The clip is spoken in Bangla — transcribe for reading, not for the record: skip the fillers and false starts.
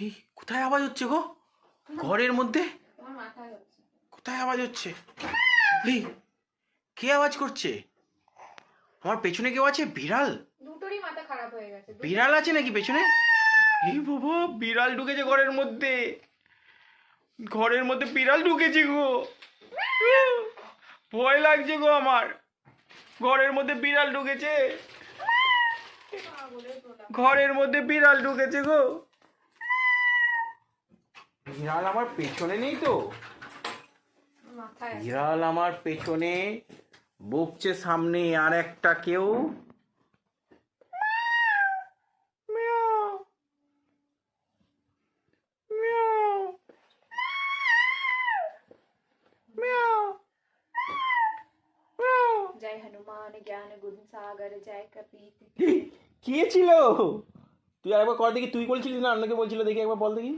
এই কোথায় আওয়াজ হচ্ছে গো? ঘরের মধ্যে কোথায় আওয়াজ হচ্ছে? এই কে আওয়াজ করছে? আমার পেছনে কেউ আছে? বিড়াল? দুটোরই মাথা খারাপ হয়ে গেছে। বিড়াল আছে নাকি পেছনে? এই বাবা, বিড়াল ঢুকেছে ঘরের মধ্যে। ঘরের মধ্যে বিড়াল ঢুকেছে গো। ভয় লাগছে গো আমার। ঘরের মধ্যে বিড়াল ঢুকেছে। ঘরের মধ্যে বিড়াল ঢুকেছে গো। বিড়াল আমার পেছনে নেই তো? বিড়াল আমার পেছনে বকছে, সামনে আর একটা কেউ। জয় হনুমান জ্ঞান গুণ সাগর জয় কপীত। কে ছিল? তুই একবার কর দেখি, তুই বলছিলি না অন্যকে বলছিল? দেখি একবার বল দেখি।